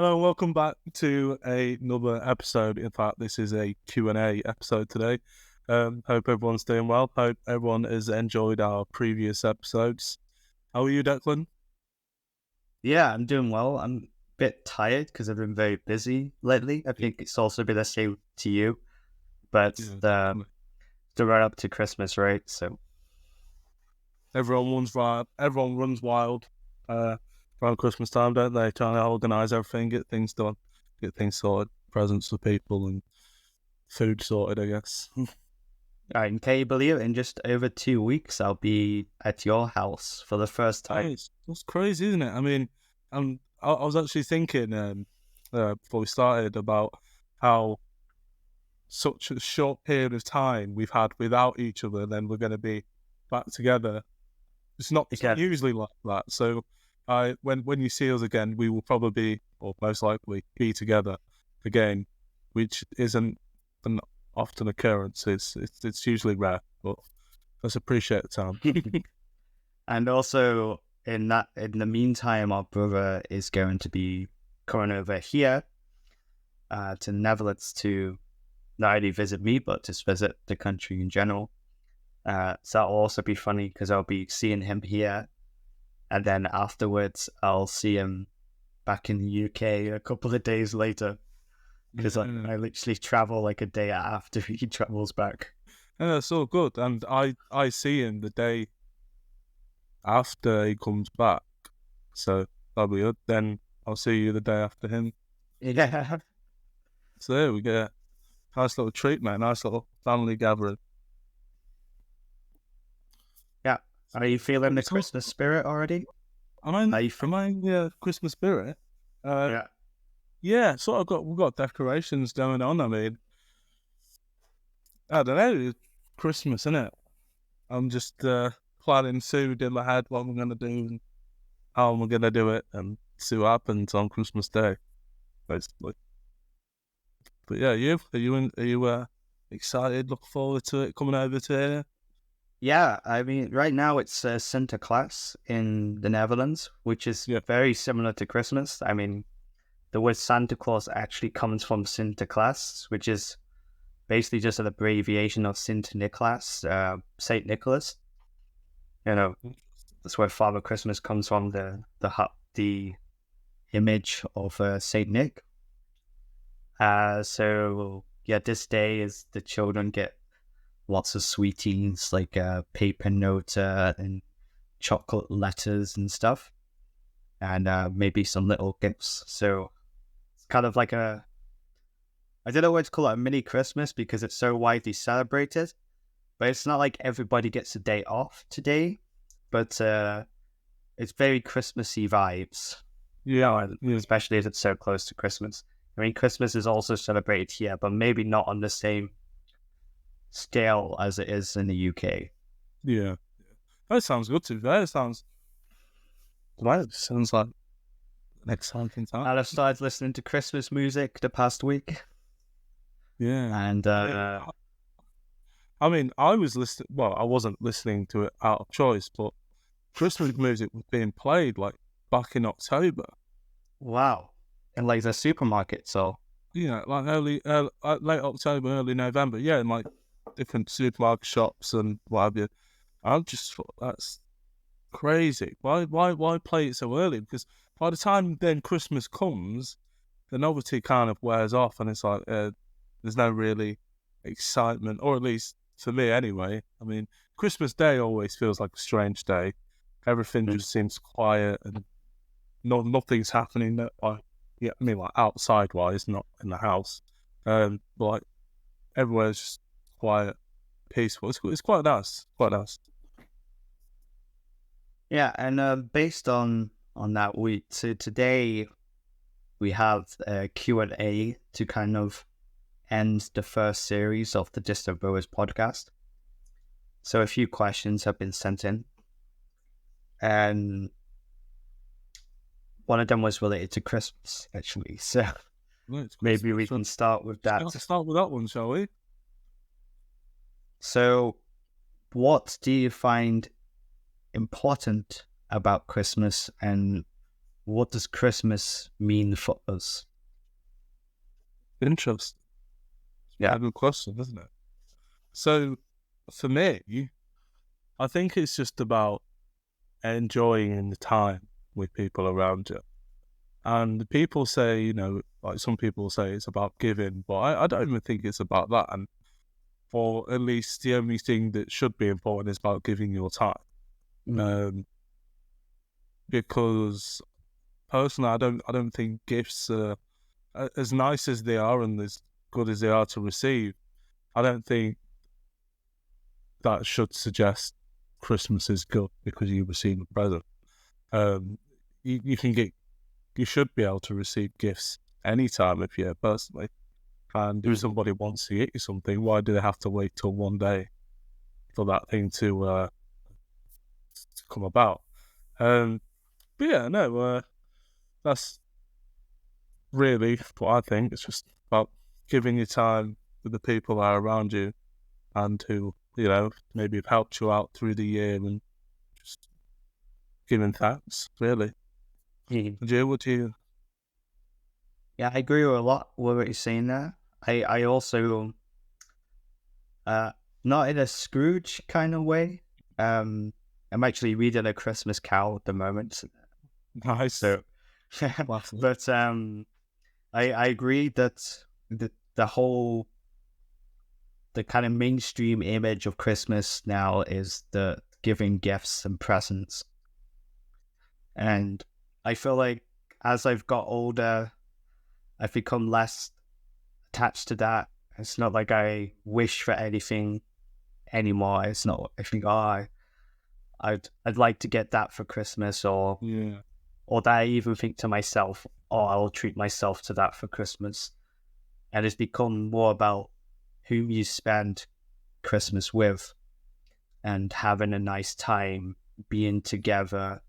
Hello, welcome back to another episode. In fact, this is a Q&A episode today. Hope everyone's doing well. Hope everyone has enjoyed our previous episodes. How are you, Declan? Yeah, I'm doing well. I'm a bit tired because I've been very busy lately. I think it's also been the same to you, but Definitely. the run up to Christmas, right? So Everyone runs wild around Christmas time, don't they? Trying to organise everything, get things done, get things sorted, presents for people and food sorted, I guess. and can you believe it? In just over 2 weeks, I'll be at your house for the first time. That's crazy, isn't it? I mean, I was actually thinking before we started about how such a short period of time we've had without each other, and then we're going to be back together. It's not Yeah, usually like that. So, when you see us again, we will probably or most likely be together again, which isn't an often occurrence. It's usually rare, but let's appreciate the time. and also in the meantime, our brother is going to be coming over here to the Netherlands to not only visit me but just visit the country in general. So that'll also be funny because I'll be seeing him here, and then afterwards I'll see him back in the UK a couple of days later because I literally travel like a day after he travels back. Yeah, it's all good. And I see him the day after he comes back. So that'll be good. Then I'll see you the day after him. Yeah, So there we go. Nice little treat, mate. Nice little family gathering. yeah. Are you feeling the Christmas spirit already? Am Are you? I in the Christmas spirit? Yeah, Yeah, sort of we've got decorations going on. I mean, I don't know, it's Christmas, isn't it? I'm just planning food in my head, what I'm gonna do and how I'm gonna do it and see what happens on Christmas Day, basically. But yeah, are you excited? Look forward to it coming over to here? yeah. I mean, right now it's Sinterklaas in the Netherlands, which is Yeah. very similar to Christmas. I mean, the word Santa Claus actually comes from Sinterklaas, which is basically just an abbreviation of Saint Nicholas, Saint Nicholas. You know, that's where Father Christmas comes from. The image of Saint Nick. So yeah, this day is the children get lots of sweeties like paper note and chocolate letters and stuff, and maybe some little gifts. So it's kind of like I don't know what to call it, a mini Christmas because it's so widely celebrated. But it's not like everybody gets a day off today. But it's very Christmassy vibes, Yeah, yeah, especially as it's so close to Christmas. I mean, Christmas is also celebrated here, but maybe not on the same scale as it is in the UK. yeah. That sounds good to be fair. It sounds sounds like an exciting time. And I've started listening to Christmas music the past week. Yeah. And I mean, I was listening. Well, I wasn't listening to it out of choice, but Christmas music was being played like back in October. wow. And like the supermarket, so Yeah, like late October, early November. Yeah, in like different supermarket shops and what have you. I just thought that's crazy. Why play it so early? Because by the time then Christmas comes, the novelty kind of wears off, and it's like there's no really excitement, or at least for me anyway. I mean, Christmas Day always feels like a strange day. Everything mm, just seems quiet and nothing's happening. That I mean, like outside wise, not in the house. But like everywhere's just quiet, peaceful. It's quite nice. Quite nice. yeah. And based on that, so today we have a Q&A to kind of end the first series of the Distant Brewers podcast. So a few questions have been sent in, and one of them was related to Christmas, actually. So Well, it's maybe Christmas, we so can start with that. let's start with that one, shall we? So, what do you find important about Christmas, and what does Christmas mean for us? Interesting. Yeah. A good question, isn't it? So, for me, I think it's just about enjoying the time with people around you. And people say, you know, like some people say it's about giving, but I don't even think it's about that. And for at least the only thing that should be important is about giving your time. Because personally, I don't think gifts are as nice as they are and as good as they are to receive. I don't think that should suggest Christmas is good because you receive a present. You should be able to receive gifts anytime if you're personally. And if somebody wants to get you something, why do they have to wait till one day for that thing to come about? But yeah, no, that's really what I think. It's just about giving your time with the people that are around you and who, you know, maybe have helped you out through the year and just giving thanks, really. Mm-hmm. What do you? Yeah, I agree with a lot with what you're saying there. I also, not in a Scrooge kind of way. I'm actually reading A Christmas Carol at the moment. Nice. So, but I agree that the whole, the kind of mainstream image of Christmas now is the giving gifts and presents. And I feel like as I've got older, I've become less attached to that. It's not like I wish for anything anymore. It's not, I think, I'd like to get that for Christmas, or that I even think to myself, I'll treat myself to that for Christmas. And it's become more about whom you spend Christmas with and having a nice time, being together,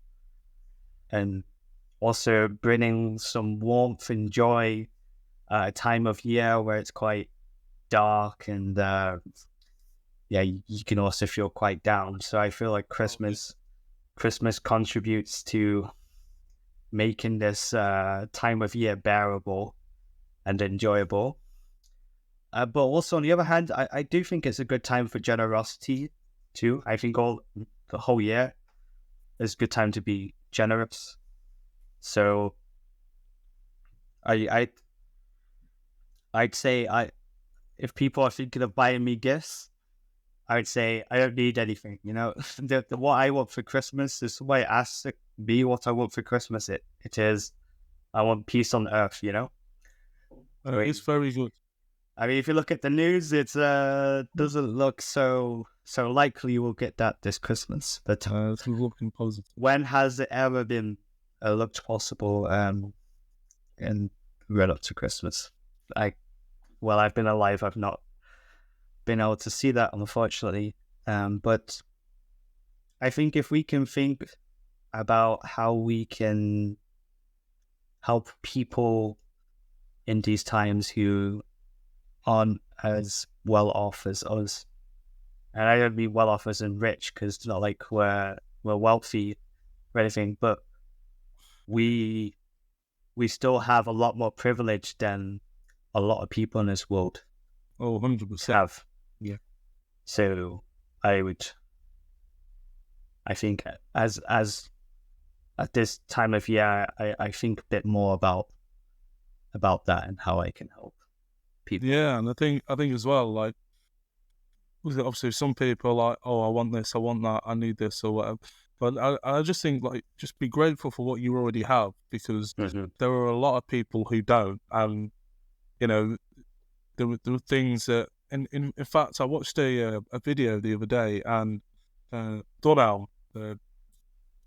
and also bringing some warmth and joy at a time of year where it's quite dark and you can also feel quite down. So I feel like Christmas contributes to making this time of year bearable and enjoyable. But also on the other hand, I do think it's a good time for generosity too. I think the whole year is a good time to be generous. So I'd say if people are thinking of buying me gifts, I would say I don't need anything. You know, what I want for Christmas is somebody asks me what I want for Christmas. It is, I want peace on earth. You know, it's very good. I mean, if you look at the news, it doesn't look so likely we'll get that this Christmas. But it's looking positive. When has it ever been looked possible? And right up to Christmas, I've been alive. I've not been able to see that, unfortunately. But I think if we can think about how we can help people in these times who aren't as well off as us, and I don't mean well off as in rich, because it's not like we're wealthy or anything, but we still have a lot more privilege than a lot of people in this world 100% have. Yeah. So I think as at this time of year, I think a bit more about that and how I can help people. Yeah, and I think as well, like, obviously some people are like, I want this, I want that, I need this or whatever. But I just think, like, just be grateful for what you already have, because there are a lot of people who don't. And, you know, there were things that, in fact, I watched a video the other day, and Dunelm,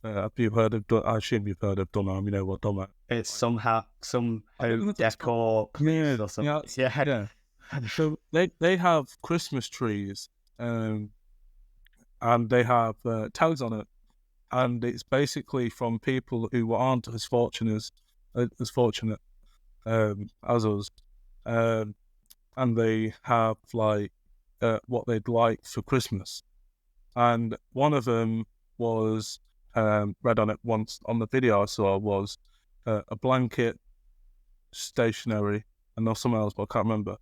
have you heard of I assume you've heard of Dunelm, you know what Dunelm is. It's some home decor or something. Yeah. So they have Christmas trees, and they have tags on it, and it's basically from people who aren't as fortunate as us, and they have like what they'd like for Christmas, and one of them was read on it once on the video I saw was a blanket, stationery, and not something else, but I can't remember.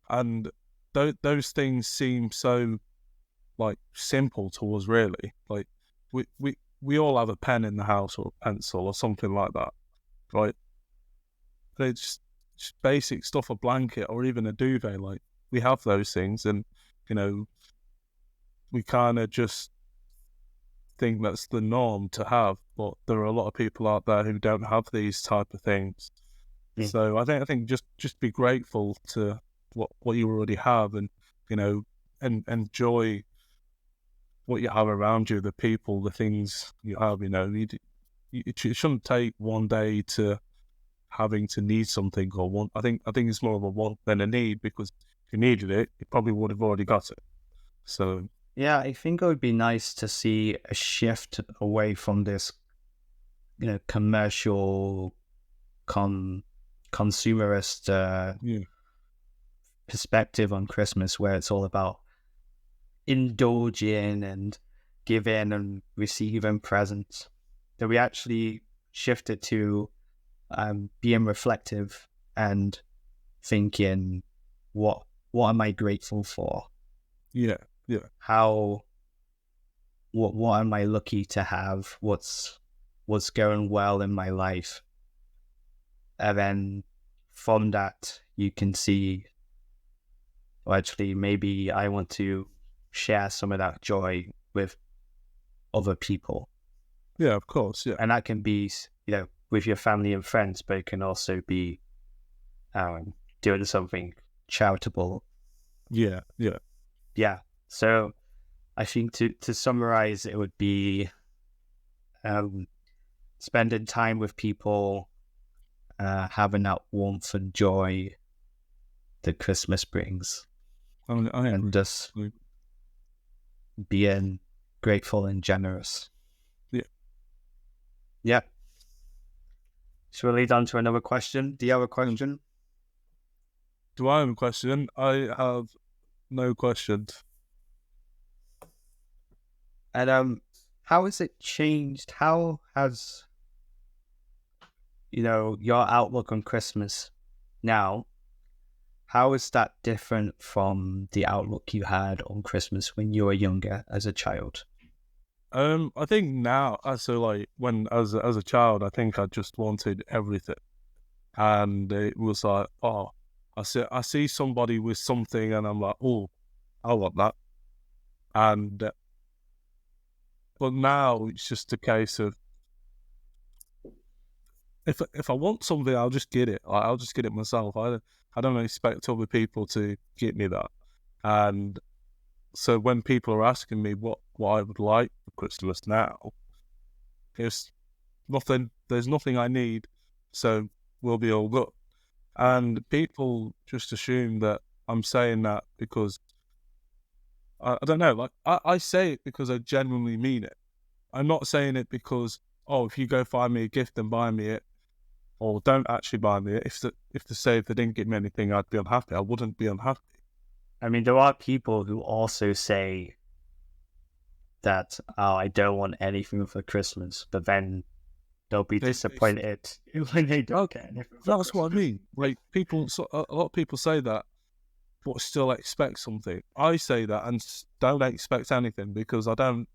And those things seem so like simple to us, really. Like we all have a pen in the house or a pencil or something like that, right? They're just basic stuff, a blanket or even a duvet. Like we have those things, and you know, we kind of just think that's the norm to have. But there are a lot of people out there who don't have these type of things. Mm. So I think just be grateful to what you already have, and and enjoy what you have around you, the people, the things you have. It shouldn't take one day to having to need something or want. I think it's more of a want than a need, because if you needed it, you probably would have already got it. So yeah, I think it would be nice to see a shift away from this, commercial, consumerist perspective on Christmas, where it's all about indulging and giving and receiving presents. That we actually shifted to being reflective and thinking, what am I grateful for? yeah. What am I lucky to have? What's going well in my life? And then from that, you can see, well, actually, maybe I want to share some of that joy with other people. Yeah, of course. Yeah. And that can be, with your family and friends, but it can also be doing something charitable. Yeah. Yeah. So I think to summarize, it would be spending time with people, having that warmth and joy that Christmas brings, and just being grateful and generous. Yeah. Yeah. Shall we lead on to another question? Do you have a question? Do I have a question? I have no questions. And how has it changed? How has your outlook on Christmas now? How is that different from the outlook you had on Christmas when you were younger as a child? I think now, as a child, I think I just wanted everything, and it was like, oh, I see somebody with something, and I'm like, oh, I want that, and but now it's just a case of if I want something, I'll just get it. I'll just get it myself. I don't expect other people to get me that, and so when people are asking me what I would like for Christmas now, it's nothing. There's nothing I need, so we'll be all good. And people just assume that I'm saying that because I don't know. Like I say it because I genuinely mean it. I'm not saying it because, oh, if you go find me a gift and buy me it, or don't actually buy me it. If they didn't give me anything, I'd be unhappy. I wouldn't be unhappy. I mean, there are people who also say that, oh, I don't want anything for Christmas, but then they'll be disappointed when they don't get anything. That's what I mean. Like a lot of people say that, but still expect something. I say that and don't expect anything because I don't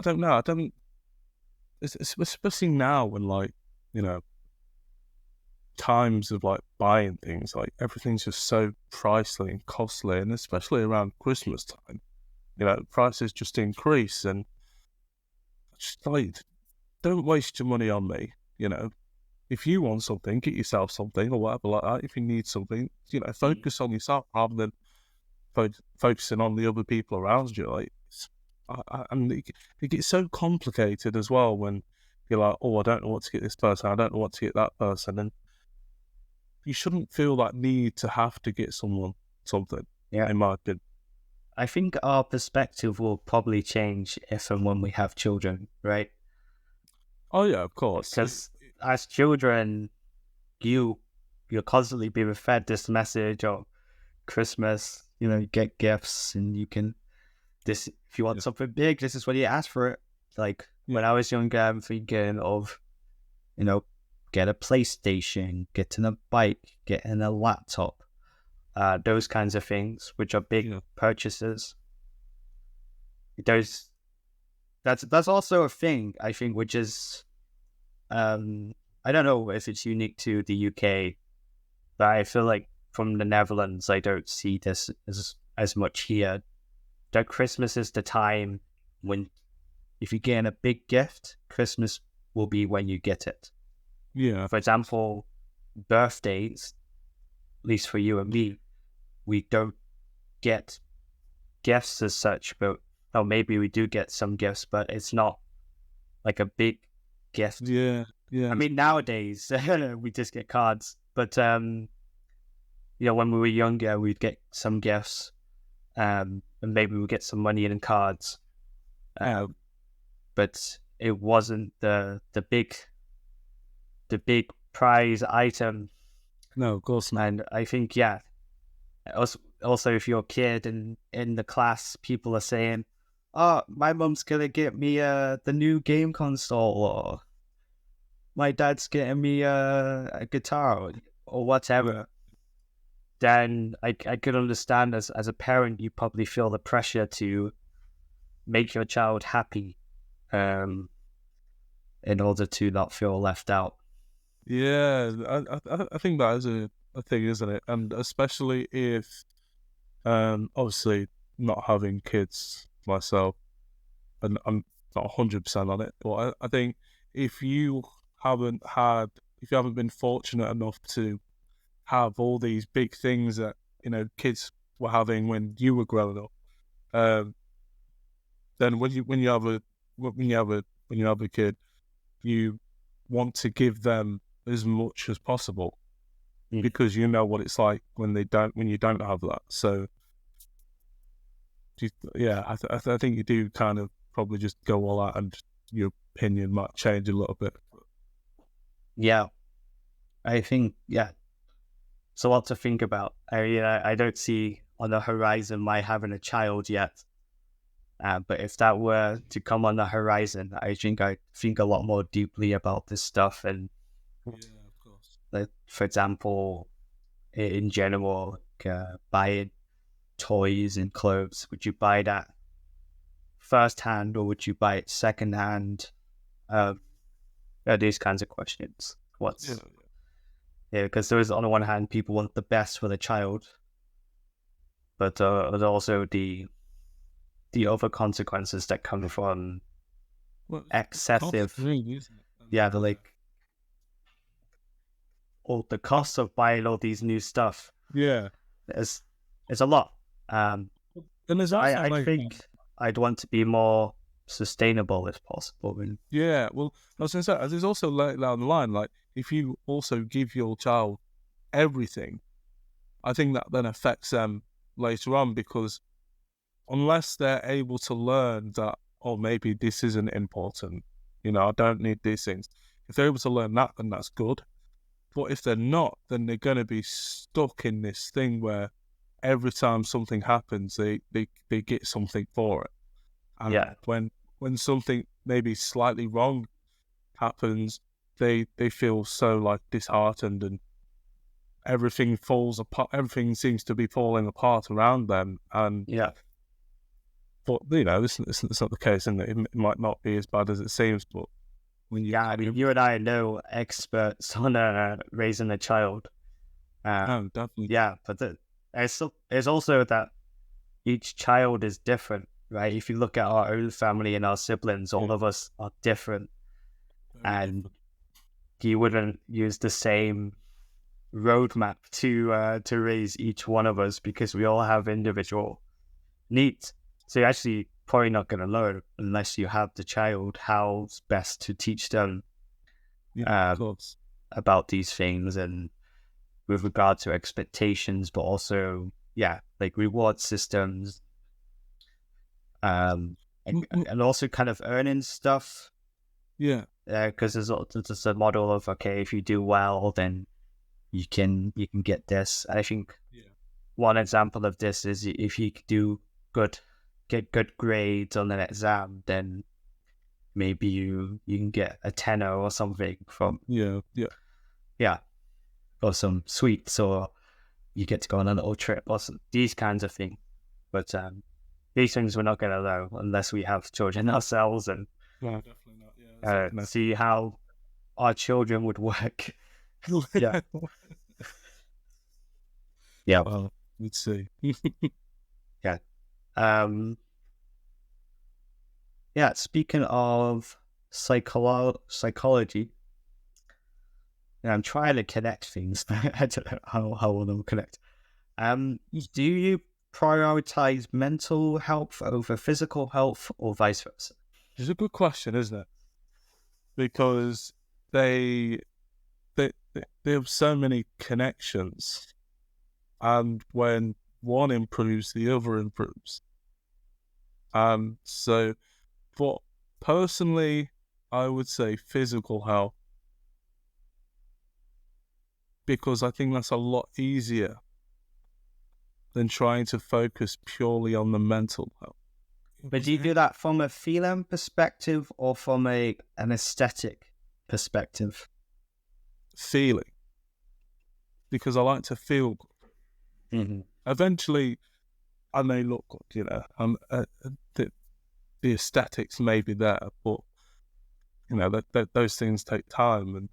know. It's especially now when times of buying things, everything's just so pricey and costly, and especially around Christmas time, prices just increase, and just don't waste your money on me. If you want something, get yourself something or whatever like that. If you need something, focus on yourself rather than focusing on the other people around you. And it gets so complicated as well when you're like, oh, I don't know what to get this person, I don't know what to get that person, and you shouldn't feel that need to have to get someone something. Yeah, in my opinion. I think our perspective will probably change if and when we have children, right? Oh yeah, of course. Because as children, you'll constantly be fed this message of Christmas. You get gifts, and you can if you want something big, this is what you ask for it. When I was younger, I'm thinking of get a PlayStation, getting a bike, getting a laptop, those kinds of things, which are big purchases. That's also a thing, I think, which is, I don't know if it's unique to the UK, but I feel like from the Netherlands, I don't see this as much here. That Christmas is the time when, if you get a big gift, Christmas will be when you get it. Yeah. For example, birthdays, at least for you and me, we don't get gifts as such, but maybe we do get some gifts, but it's not like a big gift. Yeah. I mean, nowadays we just get cards, but when we were younger, we'd get some gifts, and maybe we'd get some money in cards. But it wasn't the big prize item. No, of course not. And I think, also if you're a kid and in the class, people are saying, "Oh, my mum's gonna get me the new game console," or "My dad's getting me a guitar," or whatever. Then I could understand as a parent, you probably feel the pressure to make your child happy, in order to not feel left out. Yeah, I think that is a thing, isn't it? And especially if, obviously not having kids myself, and I'm not 100% on it, but I think if you haven't been fortunate enough to have all these big things that kids were having when you were growing up, then when you have a kid, you want to give them as much as possible, because you know what it's like when you don't have that. So I think you do kind of probably just go all out, and your opinion might change a little bit. Yeah, I think it's a lot to think about. I don't see on the horizon my having a child yet, but if that were to come on the horizon, I think I'd think a lot more deeply about this stuff. And yeah, of course, like, for example, in general, buying toys and clothes, would you buy that first hand or would you buy it second hand? These kinds of questions. Because there is, on the one hand, people want the best for the child, but there's also the other consequences that come from excessive. Really, isn't it? The cost of buying all these new stuff. Yeah, it's a lot. And there's that. I think I'd want to be more sustainable if possible. Yeah, well, I was going to say, there's also later down the line, like, if you also give your child everything, I think that then affects them later on, because unless they're able to learn that, maybe this isn't important, I don't need these things. If they're able to learn that, then that's good. But if they're not, then they're going to be stuck in this thing where every time something happens, they get something for it. And when something maybe slightly wrong happens, they feel so like disheartened, and everything falls apart. Everything seems to be falling apart around them. And but it's not the case, and it might not be as bad as it seems. But when you you and I are no experts on raising a child. No, definitely. Yeah, but there's also that each child is different, right? If you look at our own family and our siblings, all of us are different, and you wouldn't use the same roadmap to raise each one of us, because we all have individual needs. So you're actually probably not going to learn unless you have the child how best to teach them about these things, and with regard to expectations, but also like reward systems, and also kind of earning stuff. Because there's a model of, okay, if you do well, then you can get this. I think one example of this is if you get good grades on an exam, then maybe you can get a tenner or something from Yeah. or some sweets, or you get to go on a little trip, or these kinds of things. But these things we're not going to know unless we have children ourselves and No, definitely not. Yeah. see how our children would work. Yeah. Yeah. Well, we'd see. Yeah. Yeah. Speaking of psychology, and I'm trying to connect things. I don't know how well they'll connect. Do you prioritize mental health over physical health, or vice versa? It's a good question, isn't it? Because they have so many connections, and when one improves, the other improves. So, but personally, I would say physical health, because I think that's a lot easier than trying to focus purely on the mental health. But do you do that from a feeling perspective or from an aesthetic perspective? Feeling, because I like to feel good. Mm-hmm. Eventually, I may look good, the aesthetics may be there, but those things take time, and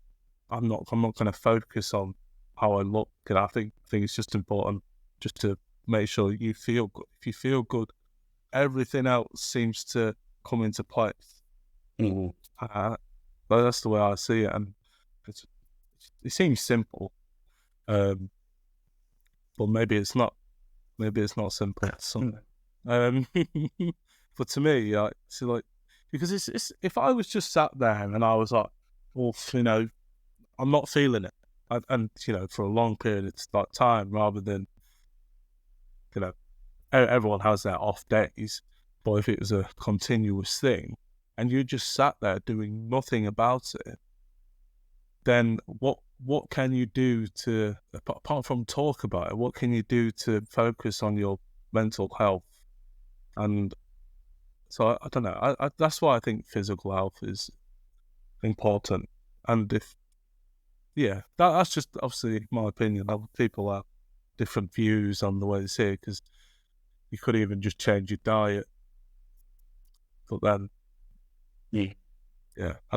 I'm not going to focus on how I look. And I think it's just important just to make sure you feel good. If you feel good, everything else seems to come into place. Mm-hmm. But that's the way I see it, and it seems simple, but maybe it's not. Maybe it's not simple. But to me, because it's if I was just sat there and I was like, well, I'm not feeling it, and for a long period of time, rather than everyone has their off days, but if it was a continuous thing and you just sat there doing nothing about it, then what can you do to, apart from talk about it, what can you do to focus on your mental health? And so I don't know. That's why I think physical health is important. And that's just obviously my opinion. Other people have different views on the way they see it, because you could even just change your diet. But then, I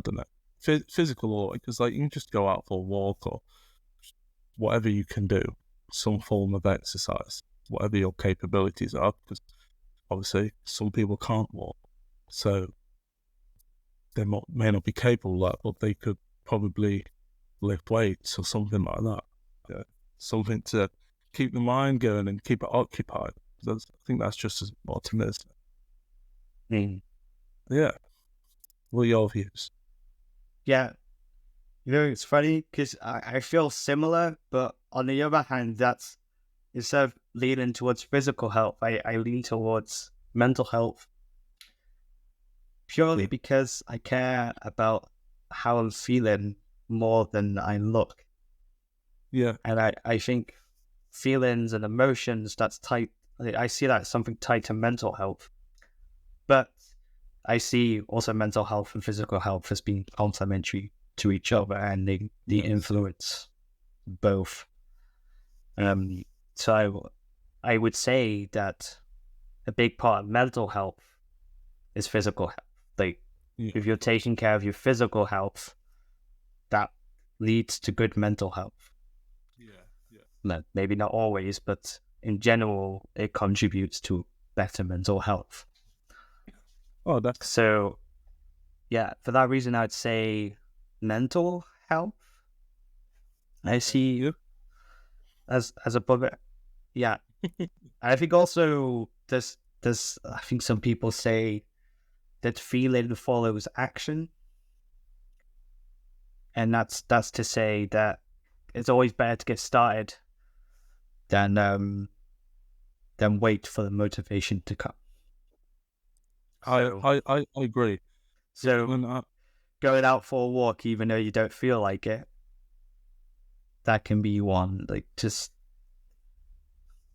don't know. Physical, because you can just go out for a walk or whatever you can do, some form of exercise, whatever your capabilities are, because obviously some people can't walk, so they may not be capable of that, but they could probably lift weights or something like that. Something to keep the mind going and keep it occupied. I think that's just as important as Yeah. What are your views? Yeah. It's funny because I feel similar, but on the other hand, that's instead of leaning towards physical health, I lean towards mental health purely because I care about how I'm feeling more than I look. Yeah. And I think feelings and emotions, that's tied. I see that as something tied to mental health. But I see also mental health and physical health as being complementary to each other, and they influence both. So I would say that a big part of mental health is physical health. If you're taking care of your physical health, that leads to good mental health. No, maybe not always, but in general, it contributes to better mental health. Oh, that's so. Yeah, for that reason, I'd say mental health. I see as above it. Yeah, I think also there's I think some people say that feeling follows action, and that's to say that it's always better to get started than wait for the motivation to come. I agree. So going out for a walk, even though you don't feel like it, that can be one. Just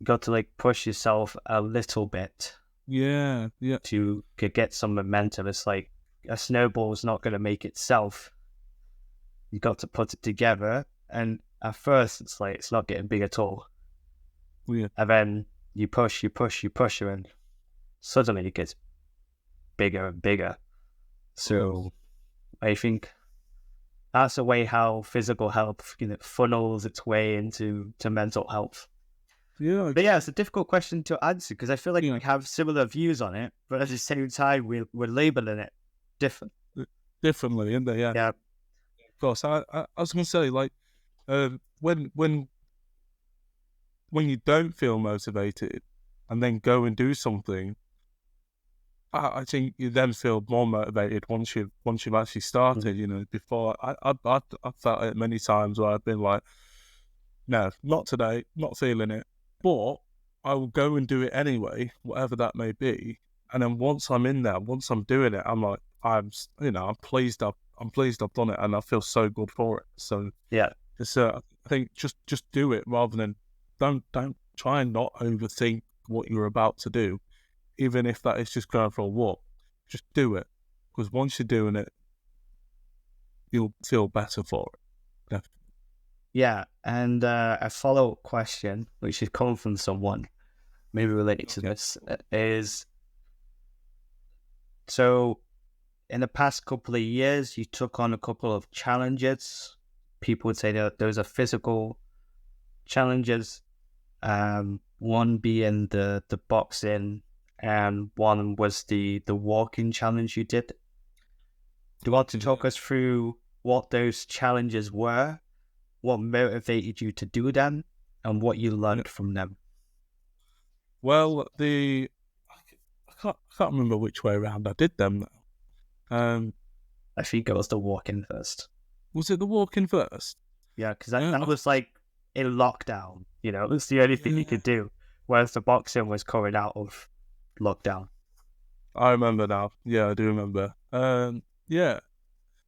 got to push yourself a little bit. Yeah. To get some momentum. It's a snowball is not going to make itself. You got to put it together, and at first it's like it's not getting big at all. Yeah. And then you push, and suddenly it gets bigger and bigger. So I think that's the way how physical health, funnels its way into mental health. Yeah. But yeah, it's a difficult question to answer because I feel like we have similar views on it, but at the same time, we're labeling it differently, isn't they? Yeah. Yeah. Of course. I was going to say, like, when you don't feel motivated and then go and do something, I think you then feel more motivated once you've actually started. Before I felt it many times where I've been like, no, not today, not feeling it, but I will go and do it anyway, whatever that may be. And then once I'm in there, once I'm doing it, I'm like, I'm pleased I've done it, and I feel so good for it. So yeah, it's I think just do it rather than don't try and not overthink what you're about to do. Even if that is just going for a walk, just do it. Because once you're doing it, you'll feel better for it. Definitely. Yeah, and a follow-up question, which has come from someone maybe related to this, is, so in the past couple of years, you took on a couple of challenges. People would say that those are physical challenges. One being the boxing, and one was the walking challenge you did. Do you want to talk us through what those challenges were, what motivated you to do them, and what you learned from them? Well, I can't remember which way around I did them now. I think it was the walking first. Was it the walking first? Yeah, because that was like in lockdown. It was the only thing you could do, whereas the boxing was coming out of lockdown. I remember now. Yeah, I do remember. Yeah.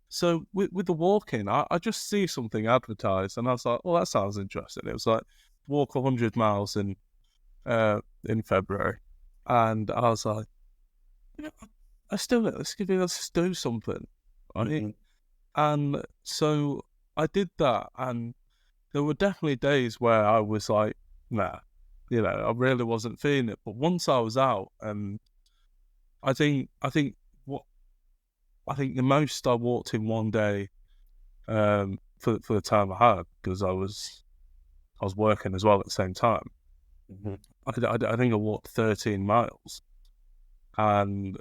So with the walking, I just see something advertised, and I was like, "Oh, that sounds interesting." It was like walk 100 miles in February, and I was like, let's just do something, right? Mm-hmm. And so I did that, and there were definitely days where I was like, nah, I really wasn't feeling it. But once I was out, and I think the most I walked in one day, for the time I had, because I was working as well at the same time. Mm-hmm. I think I walked 13 miles, and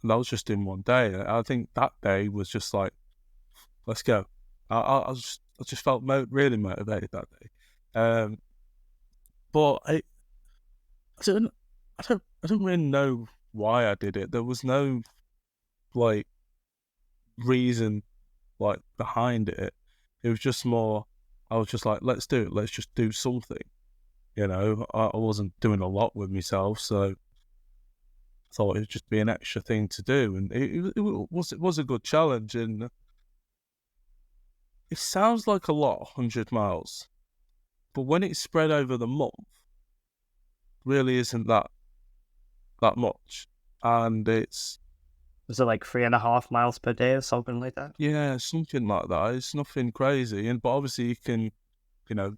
that was just in one day. I think that day was just like, let's go. I just felt really motivated that day. But I don't really know why I did it. There was no like reason like behind it. It was just more, I was just like, let's do it. Let's just do something. I wasn't doing a lot with myself, so I thought it would just be an extra thing to do, and it was a good challenge. And it sounds like a lot, 100 miles, but when it's spread over the month, really isn't that much. And was it like 3.5 miles per day or something like that? Yeah, something like that. It's nothing crazy, but obviously you can, the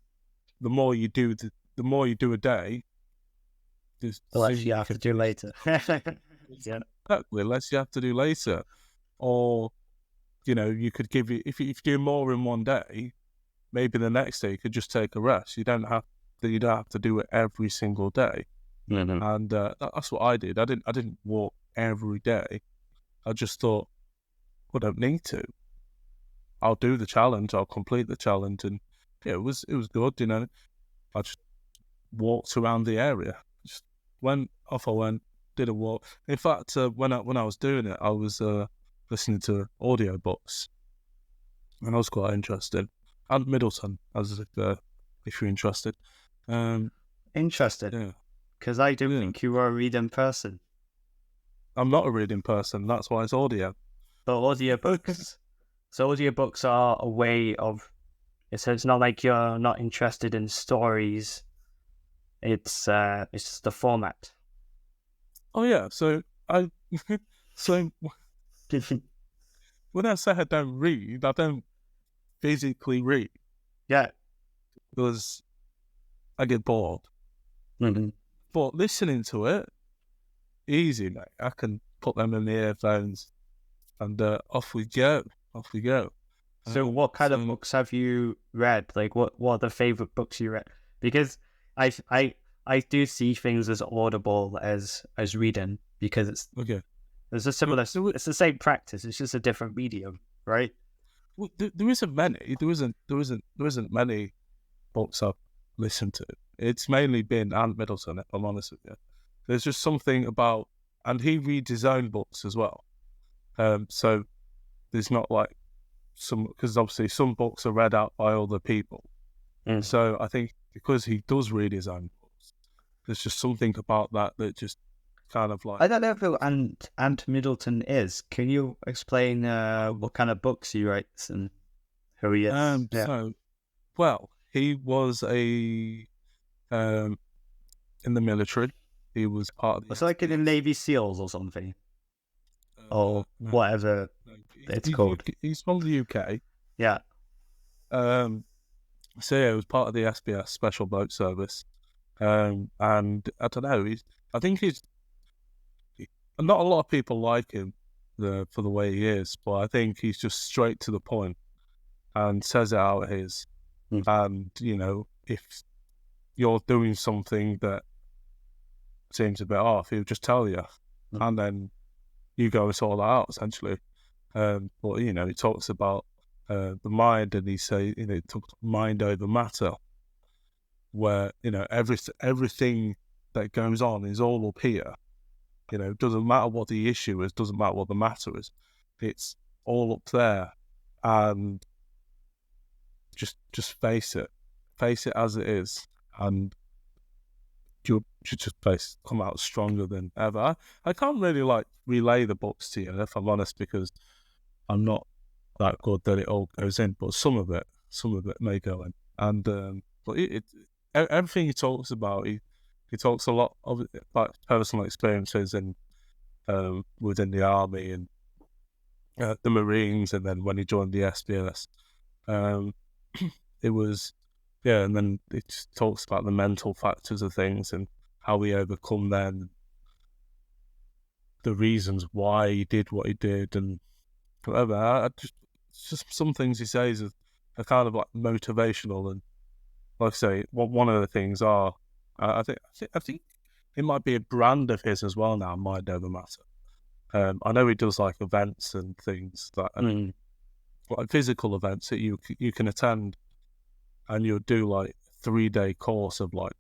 more you do a day, the less you have to do later. Yeah, exactly. Less you have to do later, or you could if you do more in one day, maybe the next day you could just take a rest. You don't have to do it every single day. Mm-hmm. And that's what I did. I didn't walk every day. I just thought, I don't need to. I'll do the challenge. I'll complete the challenge, and yeah, it was good. I just walked around the area. Just went off. I went, did a walk. In fact, when I was doing it, I was listening to audiobooks, and I was quite interested. And Middleton, as if you're interested. Interested. Yeah. Because I do think you are a reading person. I'm not a reading person. That's why it's audio. But audiobooks. So audiobooks are a way of. So it's not like you're not interested in stories. It's just the format. Oh yeah. So When I say I don't read, I don't physically read Yeah. because I get bored. Mm-hmm. But listening to it, easy, mate. I can put them in the earphones and off we go. Off we go. So what kind of books have you read? Like what are the favorite books you read? Because I do see things as audible as reading because Okay. there's a similar it's the same practice, it's just a different medium, right? Well, there isn't many. There isn't many books I've listened to. It's mainly been Ant Middleton, if I'm honest with you. There's just something about, and he reads his own books as well. So there's not like because obviously some books are read out by other people. Mm. So I think because he does read his own books, there's just something about that just kind of like. I don't know who Ant Middleton is. Can you explain what kind of books he writes and who he is? So, well, he was in the military. He was part of the. It's like in the Navy SEALs or something, or no, whatever it's called. He's from the UK. Yeah. So yeah, he was part of the SBS Special Boat Service. And I don't know. I think not a lot of people like him for the way he is, but I think he's just straight to the point and says it how it is. Mm. And if you're doing something that seems a bit off, he'll just tell you, and then you go and sort that out essentially. But he talks about the mind, and he talks mind over matter, where everything that goes on is all up here. It doesn't matter what the issue is, doesn't matter what the matter is, it's all up there, and just face it as it is, and you just come out stronger than ever. I can't really relay the books to you, if I'm honest, because I'm not that good that it all goes in, but some of it may go in, and but everything he talks about, he talks a lot of like personal experiences and within the army and the Marines, and then when he joined the SBS, it was and then it talks about the mental factors of things and how he overcome them, the reasons why he did what he did, and whatever. Just some things he says are kind of like motivational, and like I say, one of the things are I think it might be a brand of his as well now, Mind Over Matter. I know he does like events and things like physical events that you can attend, and you'll do like 3-day course of like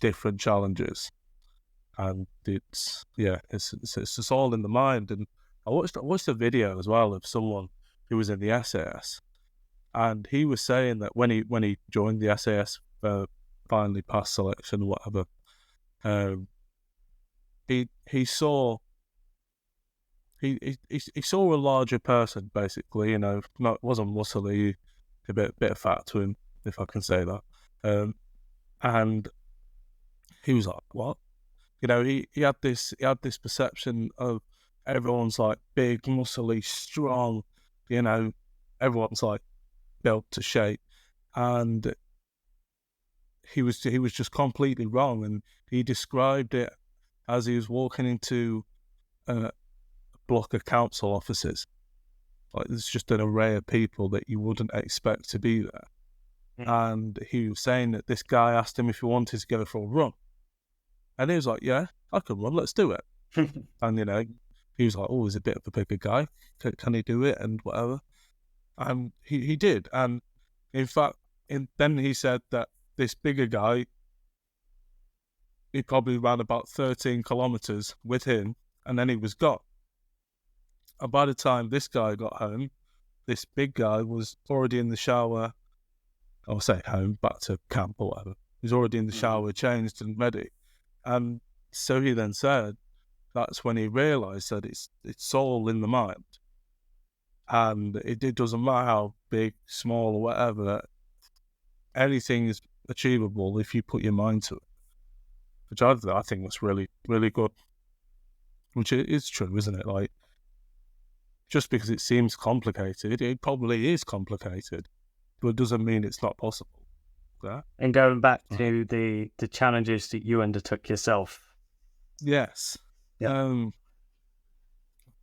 different challenges, and it's just all in the mind. And I watched a video as well of someone who was in the SAS, and he was saying that when he joined the SAS, finally passed selection, whatever, he saw he saw a larger person, basically. Wasn't muscly, a bit of fat to him, if I can say that. And he was like, what? He had this perception of everyone's like big, muscly, strong. Everyone's like built to shape, and he was just completely wrong. And he described it as he was walking into a block of council offices. Like, there's just an array of people that you wouldn't expect to be there. And he was saying that this guy asked him if he wanted to go for a run, and he was like, "Yeah, I can run. Let's do it." And he was like, "Oh, he's a bit of a bigger guy. Can he do it?" And whatever. And he did. And in fact, then he said that this bigger guy, he probably ran about 13 kilometers with him, and then he was gone. And by the time this guy got home, this big guy was already in the shower. I'll say home, back to camp or whatever. He was already in the shower, changed and ready. And so he then said, that's when he realised that it's all in the mind. And it doesn't matter how big, small, or whatever, anything is achievable if you put your mind to it. Which I think was really, really good. Which is true, isn't it? Like, just because it seems complicated, it probably is complicated, but it doesn't mean it's not possible. Yeah. And going back to the challenges that you undertook yourself. Yes. Yeah.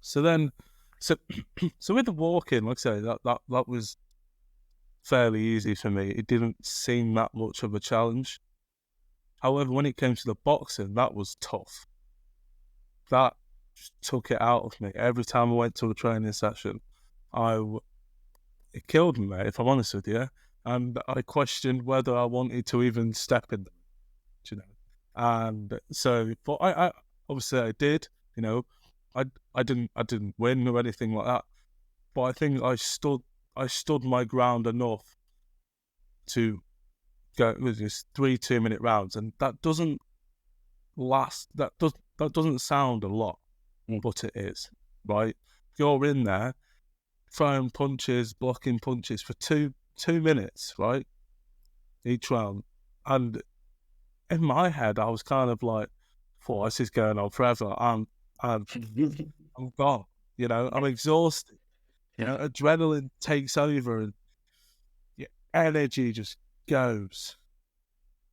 So with the walking, like I say, that was fairly easy for me. It didn't seem that much of a challenge. However, when it came to the boxing, that was tough. That just took it out of me. Every time I went to a training session, it killed me, mate, if I'm honest with you. And I questioned whether I wanted to even step in them, you know. And so, but I obviously I did, you know. I didn't win or anything like that, but I think I stood my ground enough to go with this 3 2-minute rounds, and that doesn't last. That doesn't sound a lot, but it is, right? You're in there throwing punches, blocking punches for 2 minutes, right? Each round, and in my head, I was kind of like, "Oh, this is going on forever." I'm gone. You know, I'm exhausted. You know, adrenaline takes over, and your energy just goes.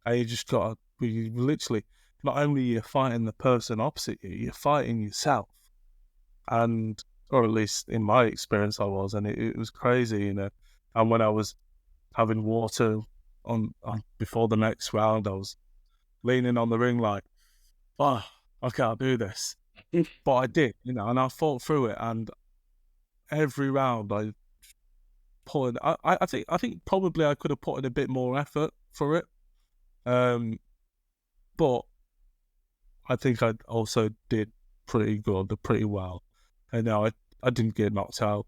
And you just got to, you literally, not only you're fighting the person opposite you, you're fighting yourself. And, or at least in my experience, I was, and it was crazy, you know. And when I was having water on before the next round, I was leaning on the ring like, oh, I can't do this. But I did, you know, and I fought through it. And every round I put in, I think probably I could have put in a bit more effort for it. But I think I also did pretty well. And now I didn't get knocked out.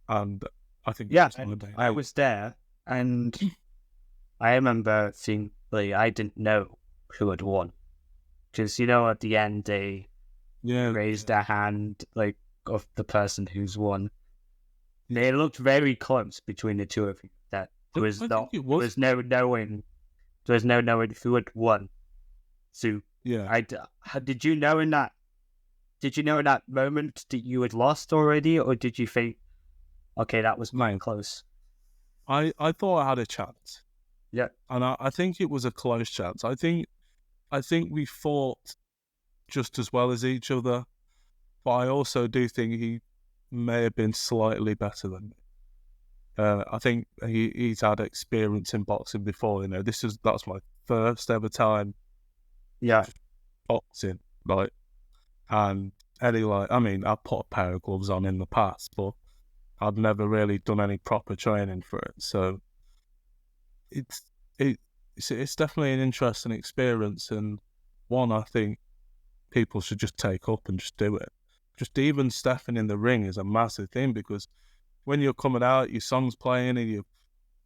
And I think I was there, and I remember seeing, like, I didn't know who had won, because, you know, at the end they raised their hand, like, of the person who's won. They looked very close between the two of you. That there was no knowing who had won. So yeah, did you know in that moment that you had lost already, or did you think, okay, that was quite close? I thought I had a chance. Yeah, and I think it was a close chance. I think we fought just as well as each other, but I also do think he may have been slightly better than me. I think he's had experience in boxing before. You know, that's my first ever time. Yeah, boxing, like, and Eddie, like, I mean, I put a pair of gloves on in the past, but I'd never really done any proper training for it. So it's definitely an interesting experience, and one I think people should just take up and just do it. Just even stepping in the ring is a massive thing, because when you're coming out, your song's playing, and you're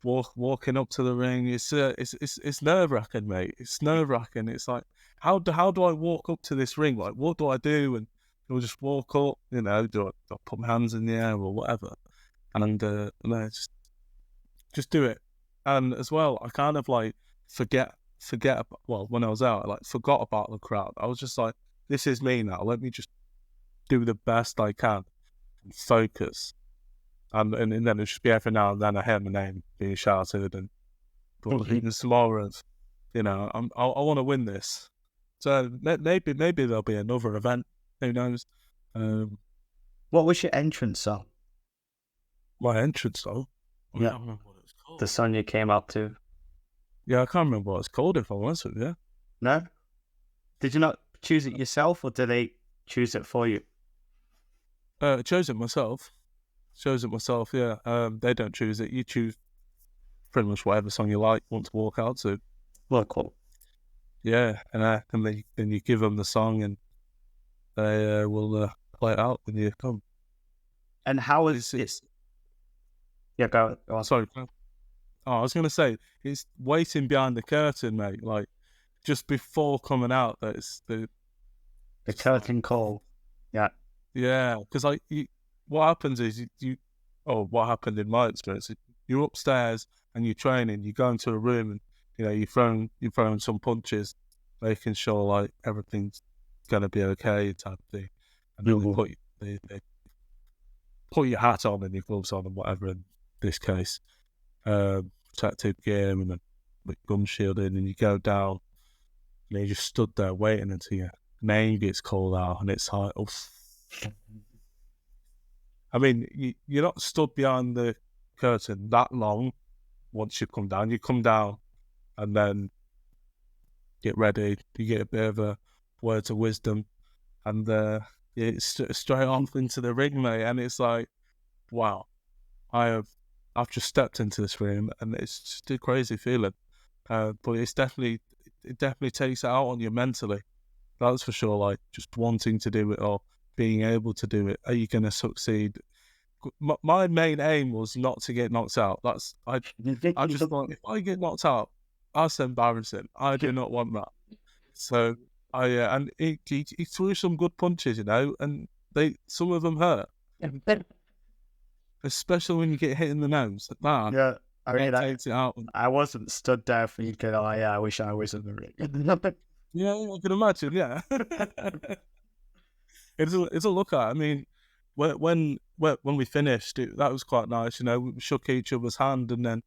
walking up to the ring, it's nerve-wracking, mate. It's nerve-wracking. It's like, how do I walk up to this ring? Like, what do I do? And you'll just walk up, you know, do I put my hands in the air or whatever? And no, just do it. And as well, I kind of like forget about, well, when I was out, I like forgot about the crowd. I was just like, this is me now. Let me just do the best I can and focus. And then it'll just be every now and then I hear my name being shouted, and but there's more of, you know, I want to win this. So maybe there'll be another event. Who knows? What was your entrance song? My entrance song? Yeah. I can't remember what it was called. The song you came up to? Yeah, I can't remember what it's called, if I'm honest with you. No? Did you not choose it yourself, or did they choose it for you? I chose it myself. Yeah. They don't choose it. You choose pretty much whatever song you want to walk out to. Well, cool. Yeah, and then you give them the song, and they will play it out when you come. And how is it? Yeah, go on. Sorry. Oh, I was going to say, it's waiting behind the curtain, mate. Like, just before coming out, that's the curtain call. Yeah. Yeah, because what happens is what happened in my experience, you're upstairs and you're training, you go into a room, and, you know, you're throwing some punches, making sure like everything's gonna be okay, type of thing. And then they put your hat on and your gloves on and whatever in this case, protective gear and then with gun shielding, and you go down and you just stood there waiting until your name gets called out, and it's like, oof. I mean, you're not stood behind the curtain that long once you come down. You come down and then get ready, you get a bit of a words of wisdom, and it's straight off into the ring, mate. And it's like, wow, I've just stepped into this ring, and it's just a crazy feeling. But it definitely takes it out on you mentally. That's for sure. Like just wanting to do it or being able to do it. Are you going to succeed? My main aim was not to get knocked out. I just thought, if I get knocked out, that's embarrassing. I do not want that. So and he threw some good punches, and some of them hurt, especially when you get hit in the nose. That Yeah, I mean, takes it out. I wasn't stood there thinking, oh yeah, I wish I was in the ring. Yeah, I can imagine. Yeah, it's a look at. I mean, when we finished, that was quite nice. We shook each other's hand, and then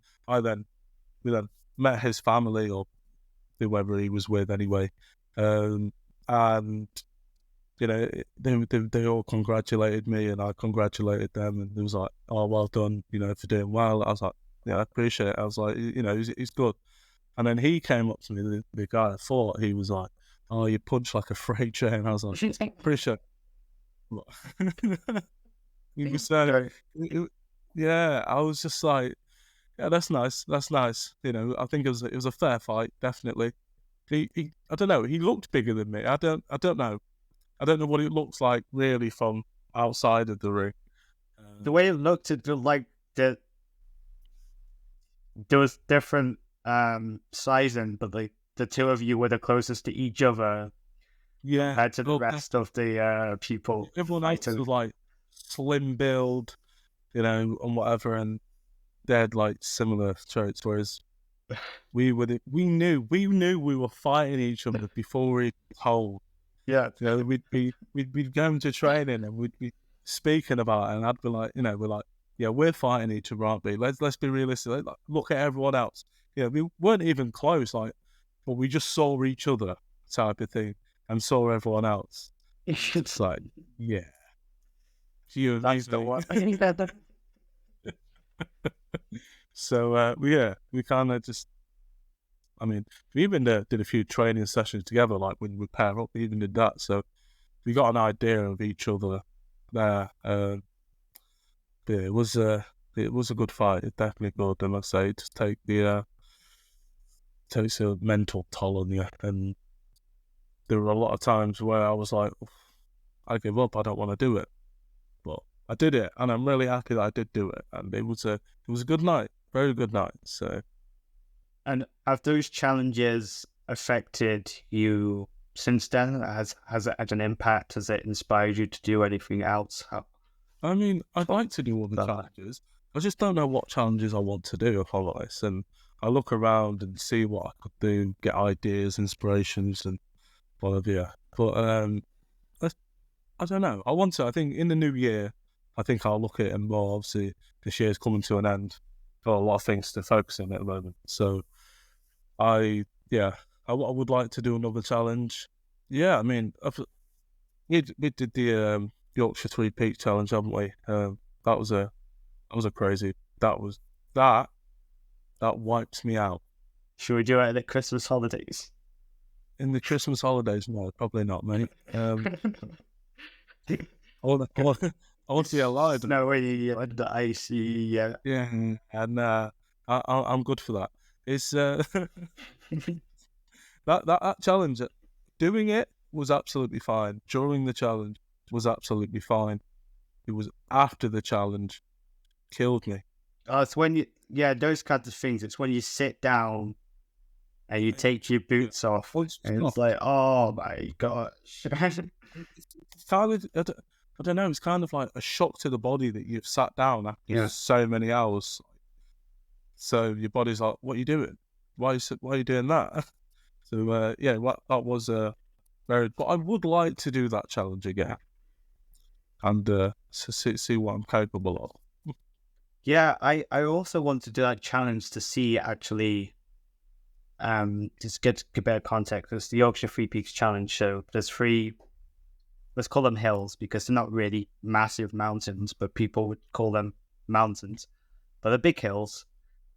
we met his family or whoever he was with anyway, and they all congratulated me, and I congratulated them, and it was like, oh, well done, for doing well. I was like, yeah, I appreciate it. I was like, he's good. And then he came up to me, the guy I fought, he was like, oh, you punch like a freight train. I was like, appreciate it. He was saying, yeah, I was just like, yeah, that's nice. That's nice. I think it was a fair fight, definitely. He I don't know. He looked bigger than me. I don't know. I don't know what it looks like really from outside of the ring. The way it looked, it looked like there was different sizing, but the two of you were the closest to each other. Yeah, compared to the rest of the people. Everyone else was like slim build, and whatever, and they had like similar traits. Whereas we knew we were fighting each other before we told. Yeah, we'd be going to training and we'd be speaking about it, and I'd be like, we're like, yeah, we're fighting each other, aren't we? Let's be realistic. Look at everyone else. We weren't even close, but we just saw each other, type of thing, and saw everyone else. It's like, yeah, that's the one. So we kind of just. I mean, we even did a few training sessions together, like when we pair up. We even did that, so we got an idea of each other there. But it was a good fight. It's definitely good, and like I say, just takes a mental toll on you. And there were a lot of times where I was like, I give up. I don't want to do it, but I did it, and I'm really happy that I did do it. And it was a good night, very good night. So. And have those challenges affected you since then? Has it had an impact? Has it inspired you to do anything else? I mean, I'd like to do all the challenges. I just don't know what challenges I want to do, if I'm honest. And I look around and see what I could do, get ideas, inspirations, and whatever. Yeah. But I don't know. I think in the new year, I think I'll look at it and more. Obviously, this year's coming to an end. Got a lot of things to focus on at the moment. So I would like to do another challenge. Yeah, I mean, we did the Yorkshire 3 Peak Challenge, haven't we? That was a crazy. That wipes me out. Should we do it at the Christmas holidays? In the Christmas holidays, no, probably not, mate. I want to be alive. No way, the icy. Yeah, and I'm good for that. It's that challenge. Doing it was absolutely fine. During the challenge was absolutely fine. It was after the challenge killed me. Oh, it's when those kinds of things. It's when you sit down and you take your boots off, and it's like, oh my gosh. It's kind of, I don't know. It's kind of like a shock to the body that you've sat down after so many hours. So your body's like, "What are you doing? Why are you doing that?" So that was very. But I would like to do that challenge again. and see what I'm capable of. Yeah, I also want to do that challenge to see actually, just get a bit of context. It's the Yorkshire Three Peaks Challenge. So there's three, let's call them hills because they're not really massive mountains, but people would call them mountains. But they're big hills,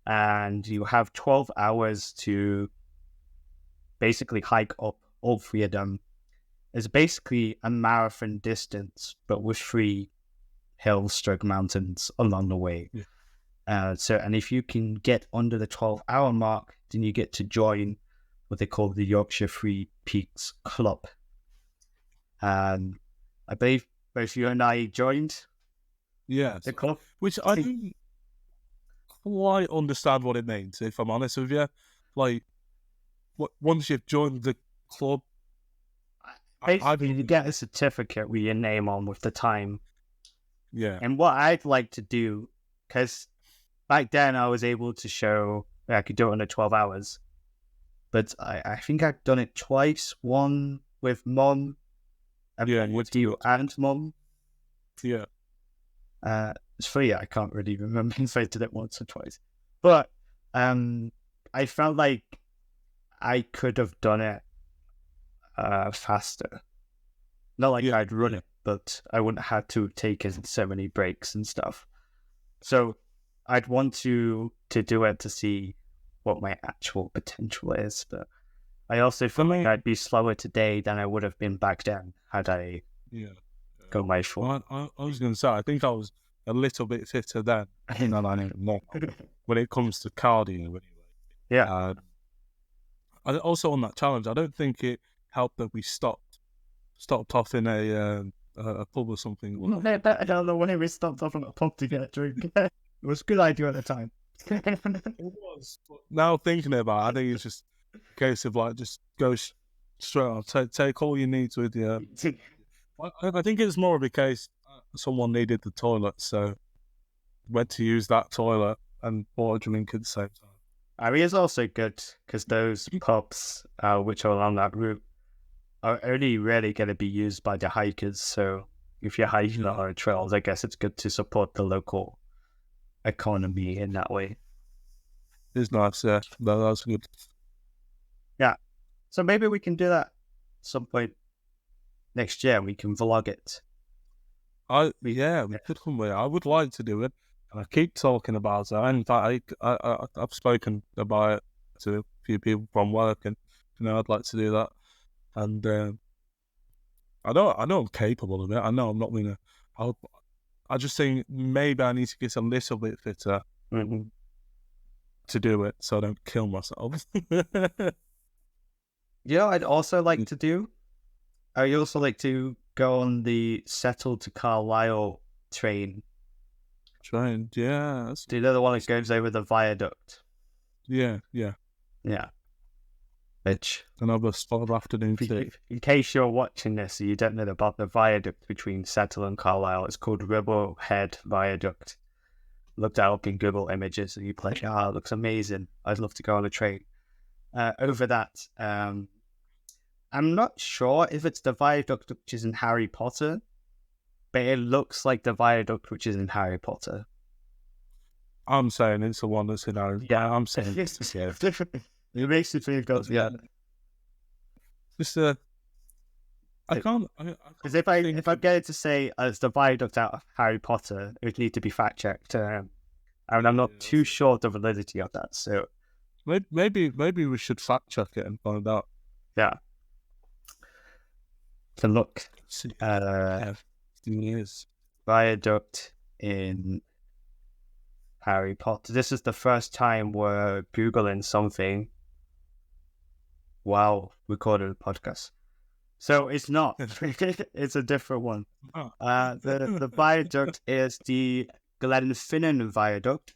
and you have 12 hours to basically hike up all three of them. It's basically a marathon distance, but with three hills stroke mountains along the way. Yeah. And if you can get under the 12-hour mark, then you get to join what they call the Yorkshire Three Peaks Club. I believe both you and I joined Yeah, the club. which I don't quite understand what it means, if I'm honest with you. Like, once you've joined the club, Basically, you get a certificate with your name on with the time. Yeah. And what I'd like to do, because back then I was able to show I could do it under 12 hours, but I think I've done it twice. One with Mom, and Yeah, one with you and Mom. Yeah. It's free. I can't really remember if I did it once or twice, but I felt like I could have done it faster. Not like I'd run it, but I wouldn't have to take in so many breaks and stuff. So I'd want to do it to see what my actual potential is. But I also feel like I'd be slower today than I would have been back then had I gone my full. Well, I was going to say, I think I was a little bit fitter then than I am now when it comes to cardio anyway. Yeah. Also on that challenge, I don't think it helped that we stopped off in a pub or something. I don't know when we stopped off in a pub to get a drink. It was a good idea at the time. It was. But now thinking about it, I think it's just a case of like just go straight on, take all your needs with you. I think it's more of a case someone needed the toilet, so went to use that toilet and bought a drink at the same time. I mean, it's also good because those pubs which are along that route are only really going to be used by the hikers. So if you're hiking on trails, I guess it's good to support the local economy in that way. It's nice, yeah. No, that's good. Yeah. So maybe we can do that at some point next year. We can vlog it. We could come with it. I would like to do it. And I keep talking about it. In fact, I've spoken about it to a few people from work, and I'd like to do that. And I know I'm capable of it. I know I'm not gonna. I just think maybe I need to get a little bit fitter to do it, so I don't kill myself. Yeah, I'd also like to do. I also like to go on the Settle to Carlisle train. Yeah. Do you know the one that goes over the viaduct? Yeah. Which another spot of afternoon tea. In case you're watching this and you don't know about the viaduct between Settle and Carlisle, it's called Ribble Head Viaduct. Look that up in Google Images and you play, it looks amazing. I'd love to go on a train over that. I'm not sure if it's the viaduct which is in Harry Potter, but it looks like the viaduct which is in Harry Potter. I'm saying it's the one that's in Harry Potter. Yeah, I'm saying it's different. It makes me think of just I can't because if I'm going to say it's the viaduct out of Harry Potter, it would need to be fact checked, and I'm not too sure of the validity of that. So maybe we should fact check it and find out. Yeah. To look, viaduct in Harry Potter. This is the first time we're Googling something while recording a podcast. So it's not. It's a different one. The viaduct is the Glenfinnan Viaduct,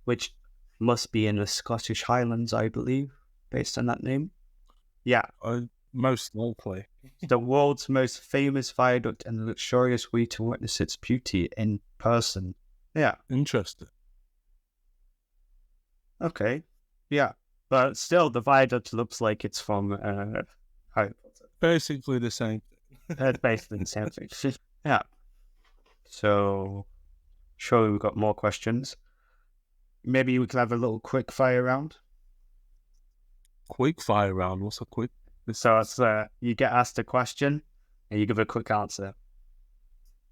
which must be in the Scottish Highlands, I believe, based on that name. Yeah. Most likely. The world's most famous viaduct and a luxurious way to witness its beauty in person. Yeah. Interesting. Okay. Yeah. But still, the viaduct looks like it's from Harry Potter. Basically the same thing. It's basically the same thing. Yeah. So, surely we've got more questions. Maybe we can have a little quick fire round. Quick fire round. What's a quick? So it's you get asked a question and you give a quick answer.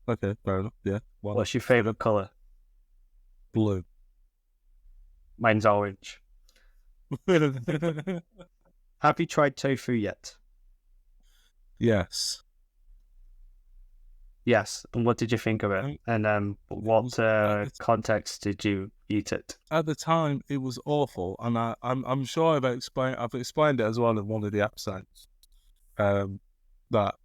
Okay, fair enough. Yeah. What's your favorite color? Blue. Mine's orange. Have you tried tofu yet? Yes. Yes. And what did you think of it? And what context did you eat it? At the time, it was awful, and I'm sure I've explained it as well in one of the episodes. That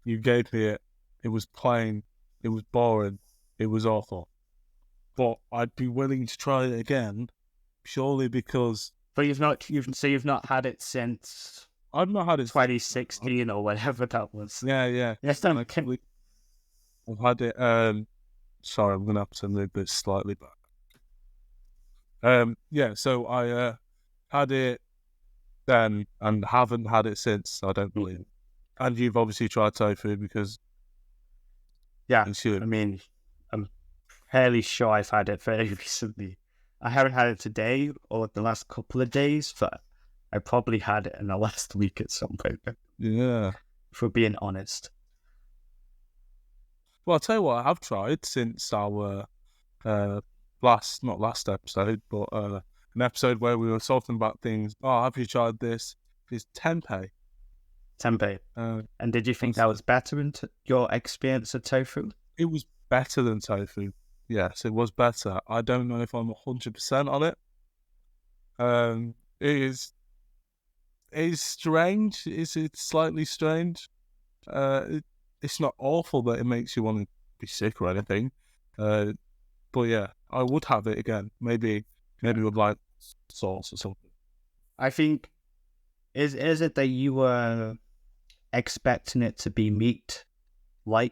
you gave me it. It was plain. It was boring. It was awful. But I'd be willing to try it again, purely because But you've not had it since I've not had it 2016 or whatever that was. Yeah. Yes, I've had it. Sorry, I'm gonna have to move this slightly back. Yeah. So I had it then and haven't had it since. I don't believe. And you've obviously tried tofu because yeah. it's you. I mean, I'm fairly sure I've had it very recently. I haven't had it today or the last couple of days, but I probably had it in the last week at some point. Yeah. If we're being honest. Well, I'll tell you what I have tried since our not last episode, but an episode where we were talking about things. Oh, have you tried this? It's tempeh. Tempeh. And did you think that was better in your experience of tofu? It was better than tofu. Yes, it was better. I don't know if I'm 100% on it. It is strange. It's slightly strange. It's not awful that it makes you want to be sick or anything. But yeah, I would have it again. Maybe with like sauce or something. I think is it that you were expecting it to be meat like?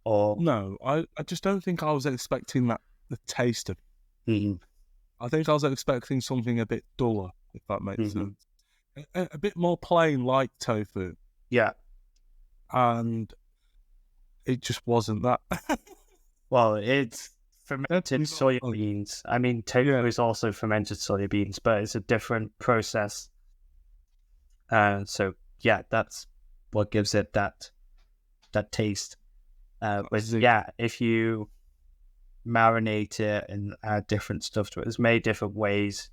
Or no, I just don't think I was expecting the taste of it. I think I was expecting something a bit duller, if that makes sense. A bit more plain like tofu. Yeah. And it just wasn't that. Well, it's fermented soybeans. I mean, tofu is also fermented soybeans, but it's a different process. So yeah, that's what gives it that taste. If you marinate it and add different stuff to it, there's many different ways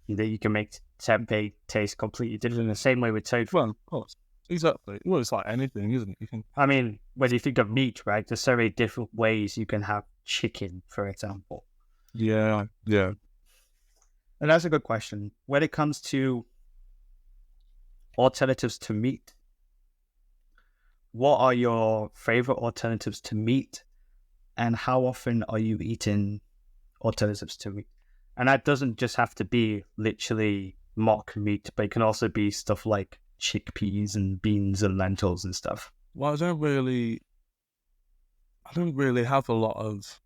that you can make tempeh taste completely different. In the same way with tofu. Well, of course. Exactly. Well, it's like anything, isn't it? You can. I mean, when you think of meat, right? There's so many different ways you can have chicken, for example. Yeah. And that's a good question. When it comes to alternatives to meat, what are your favorite alternatives to meat, and how often are you eating alternatives to meat? And that doesn't just have to be literally mock meat, but it can also be stuff like chickpeas and beans and lentils and stuff. Well, I don't really have a lot of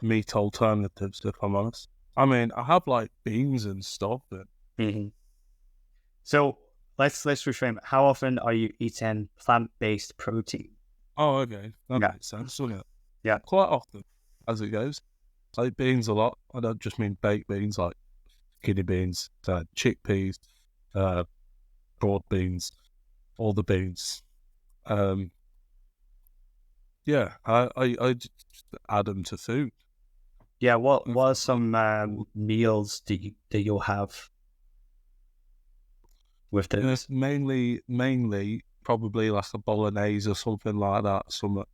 meat alternatives, if I'm honest. I mean, I have like beans and stuff. But... So let's reframe it. How often are you eating plant-based protein? Oh, okay. That makes sense. Yeah. Quite often, as it goes. I eat beans a lot. I don't just mean baked beans, like kidney beans, chickpeas, broad beans, all the beans. Yeah, I just add them to food. Yeah, what are some meals that you'll have with this? Mainly probably like a bolognese or something like that. So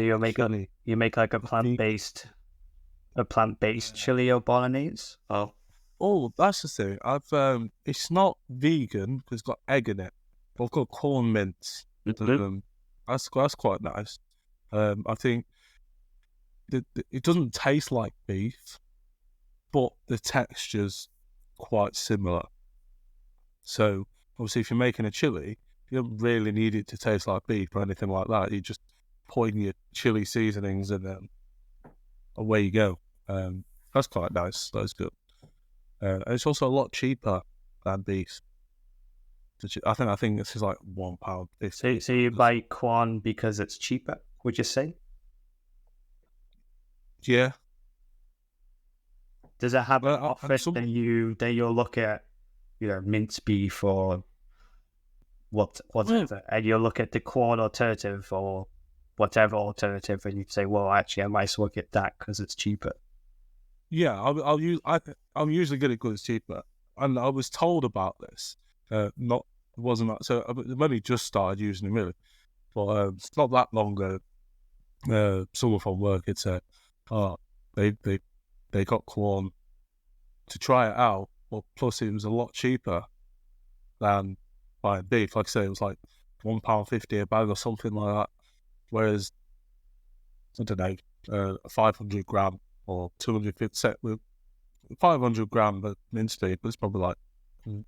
you make like a plant-based chili or bolognese? Oh, that's the thing. I've it's not vegan because it's got egg in it. But I've got corn mince. That's quite nice. I think it doesn't taste like beef, but the texture's quite similar. So obviously, if you're making a chili, you don't really need it to taste like beef or anything like that. You just put in your chili seasonings and then away you go. That's quite nice. That's good. And it's also a lot cheaper than beef. I think this is like £1.50. So you buy corn because it's cheaper, would you say? Yeah. Does it have Well, often that you'll look at, minced beef or whatever, and you'll look at the corn alternative or whatever alternative, and you'd say, well, actually, I might as well get that because it's cheaper. Yeah, I'm usually good at good it's cheaper, and I was told about this. Wasn't that so? I've only just started using it really, but it's not that long ago. Someone from work had said, "Oh, they got corn to try it out, but plus it was a lot cheaper than buying beef. Like I say, it was like £1.50 a bag or something like that. Whereas I don't know, a 500 gram or 250 set with 500 gram of minced beef was probably like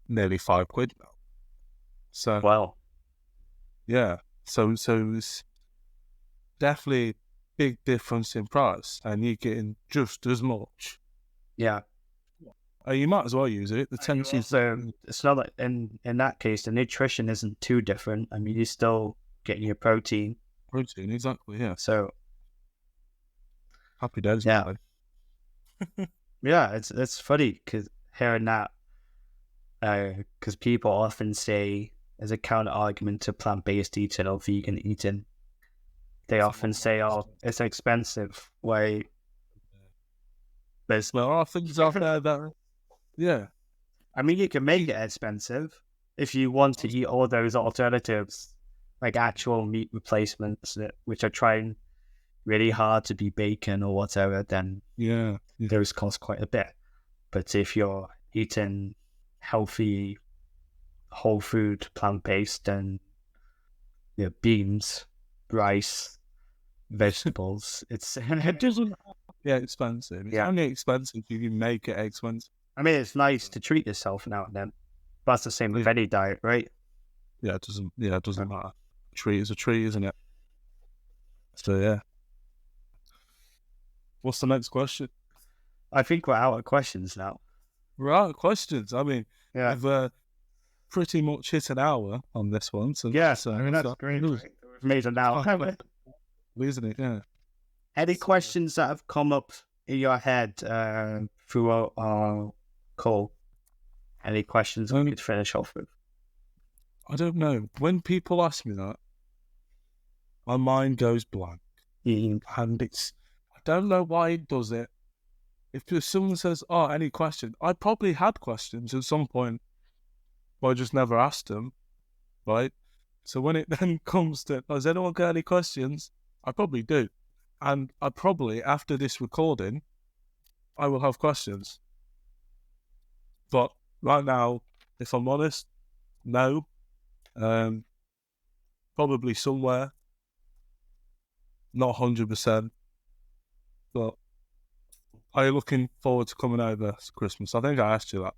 nearly £5 now. So Wow. yeah, so it's definitely big difference in price, and you're getting just as much. Yeah. You might as well use it. The tendency. So it's not like in that case, the nutrition isn't too different. I mean, you're still getting your protein. Protein, exactly. Yeah. So Happy days. yeah, yeah. It's funny because hearing that, because people often say as a counter argument to plant-based eating or vegan eating, they often say, "Oh, it's expensive." Why? There are things out there that, yeah. I mean, you can make it expensive if you want to eat all those alternatives, like actual meat replacements, which are trying really hard to be bacon or whatever. Then Yeah. those cost quite a bit. But if you're eating healthy, whole food, plant-based, and beans, rice, vegetables, It doesn't. Yeah, expensive. It's only expensive if you make it expensive. I mean, it's nice to treat yourself now and then. But that's the same with any diet, right? Yeah, it doesn't. Yeah, it doesn't matter. A tree is a tree, isn't it? So yeah. What's the next question? I think we're out of questions now. We're out of questions. I mean, Yeah. we've pretty much hit an hour on this one. So yeah, I mean, that's great. We've made an hour. Isn't it? Yeah. Any questions that have come up in your head throughout our call? Any questions we could finish off with? I don't know. When people ask me that, my mind goes blank. And I don't know why it does it. If someone says, "Oh, any question?" I probably had questions at some point, but I just never asked them, right? So when it then comes to, "Does anyone got any questions?" I probably do. And I probably, after this recording, I will have questions. But right now, if I'm honest, no. Probably somewhere. Not 100%. But are you looking forward to coming over for Christmas? I think I asked you that.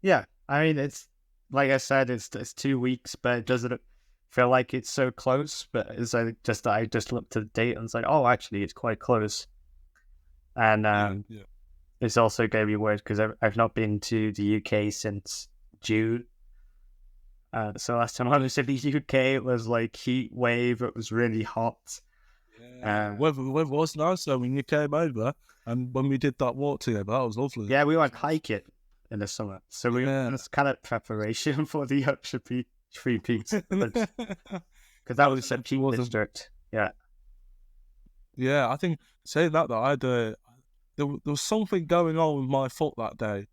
Yeah. I mean, it's like I said, it's 2 weeks, but it doesn't feel like it's so close. But it's like I just looked at the date and it's like, oh, actually, it's quite close. And it's also going to be weird because I've not been to the UK since June. So last time I was in the UK, it was like heat wave. It was really hot. Weather was nice though when you came over, and when we did that walk together, that was lovely. Yeah, we went hiking in the summer, so it's kind of preparation for the Yorkshire Three Peaks, because that was a Peak District. Yeah. I think saying that though, there was something going on with my foot that day,